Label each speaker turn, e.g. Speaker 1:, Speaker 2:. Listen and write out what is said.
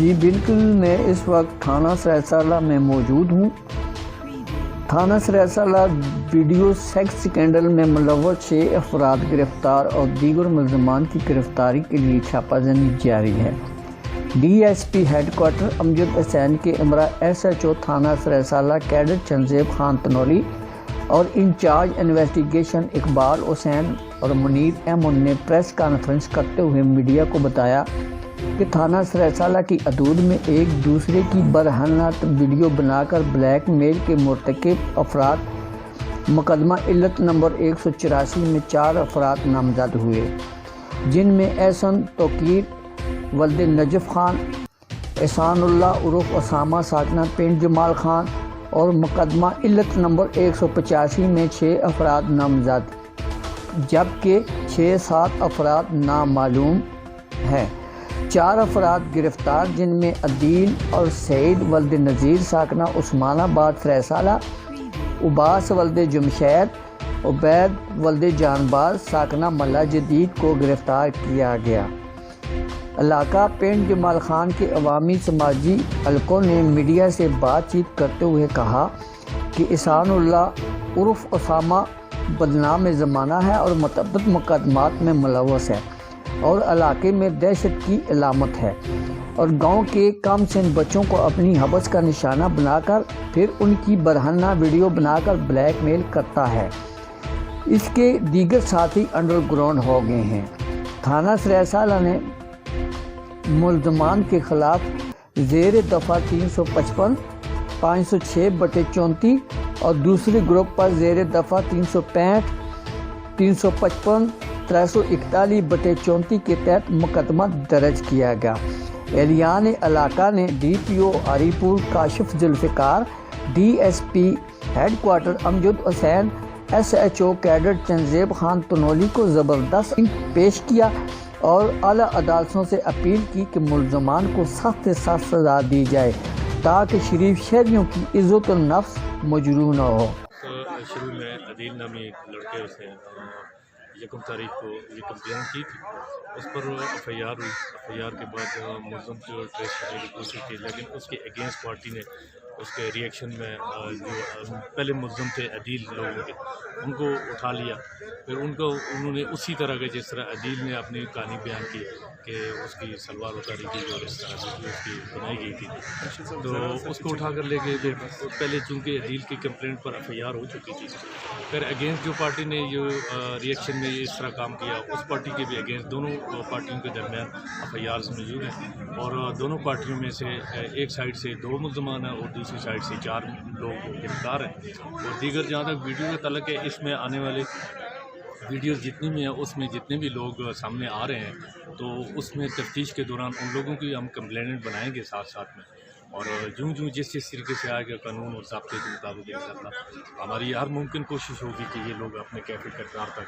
Speaker 1: جی بالکل، میں اس وقت تھانہ سرائے میں موجود ہوں۔ تھانہ سرائے ویڈیو سیکس سکینڈل میں ملوث 6 افراد گرفتار اور دیگر ملزمان کی گرفتاری کے لیے چھاپہ زنی جاری ہے۔ D S P headquarter Amjad Hussain کے امراء ایس ایچ او تھانہ سرائے کیڈر چنزیب خان تنولی اور انچارج انویسٹیگیشن اقبال حسین اور منیر احمد نے پریس کانفرنس کرتے ہوئے میڈیا کو بتایا کہ تھانہ سرائے کی حدود میں ایک دوسرے کی برہنہ ویڈیو بنا کر بلیک میل کے مرتکب افراد مقدمہ علت نمبر 184 میں 4 افراد نامزد ہوئے، جن میں احسن توقیر ولد نجف خان، احسان اللہ عرف اسامہ ساکنہ پنڈ جمال خان اور مقدمہ علت نمبر 185 میں 6 افراد نامزد جبکہ 6-7 افراد نامعلوم ہیں۔ 4 افراد گرفتار جن میں عدیل اور سعید ولد نذیر ساکنہ عثمان آباد سرائے، عباس ولد جمشید، عبید ولد جانباز ساکنہ ملا جدید کو گرفتار کیا گیا۔ علاقہ پنڈ جمال خان کے عوامی سماجی حلقوں نے میڈیا سے بات چیت کرتے ہوئے کہا کہ احسان اللہ عرف اسامہ بدنام زمانہ ہے اور متعدد مقدمات میں ملوث ہے اور علاقے میں دہشت کی علامت ہے اور گاؤں کے کم سن بچوں کو اپنی حوث کا نشانہ بنا کر پھر ان کی برہنہ ویڈیو بنا کر بلیک میل کرتا ہے۔ اس کے دیگر ساتھی انڈر گراؤنڈ ہو گئے ہیں۔ تھانہ سرائے نے ملزمان کے خلاف زیر دفعہ 355 506/34 اور دوسرے گروپ پر زیر دفعہ 365 355 341/34 کے تحت مقدمہ درج کیا گیا۔ اہلیان علاقہ نے D P O Haripur Kashif Zulfiqar, D S P headquarter Amjad Hussain, S H O کیڈر چنزیب خان تنولی کو زبردست پیش کیا اور اعلیٰ عدالتوں سے اپیل کی کہ ملزمان کو سخت سے سخت سزا دی جائے تاکہ شریف شہریوں کی عزت النفس مجروح نہ ہو۔
Speaker 2: شروع میں عدیل نامی ایک لڑکے سے 1 تاریخ کو یہ کمپلین کی تھی، اس پر ایف آئی آر ہوئی۔ ایف آئی آر کے بعد ملزم کو ٹریس کرنے کی کوشش کی، لیکن اس کے اگینسٹ پارٹی نے اس کے ریئیکشن میں جو پہلے ملزم تھے عدیل لوگوں کے، ان کو اٹھا لیا۔ پھر انہوں نے اسی طرح کے جس طرح عدیل نے اپنی کہانی بیان کی کہ اس کی سلوار اتاری گئی اور اس طرح سے اس کی بنائی گئی تھی، تو اس کو اٹھا کر لے گئے۔ تو پہلے چونکہ عدیل کی کمپلینٹ پر ایف آئی آر ہو چکی تھی، پھر اگینسٹ جو پارٹی نے جو ریئیکشن میں اس طرح کام کیا، اس پارٹی کے بھی اگینسٹ دونوں پارٹیوں کے درمیان ایف آئی آرز موجود ہیں اور دونوں پارٹیوں میں سے ایک سائڈ سے 2 ملزمان ہیں اور دوسری سائڈ سے 4 لوگ گرفتار ہیں۔ اور دیگر جہاں تک ویڈیو کا تعلق ہے، اس میں آنے والے ویڈیوز جتنی بھی ہیں اس میں جتنے بھی لوگ سامنے آ رہے ہیں تو اس میں تفتیش کے دوران ان لوگوں کی ہم کمپلینٹ بنائیں گے ساتھ میں، اور جو جس طریقے سے آئے گا قانون اور ضابطے کے مطابق انشاءاللہ ہماری ہر ممکن کوشش ہوگی کہ یہ لوگ اپنے کیفی کردار تک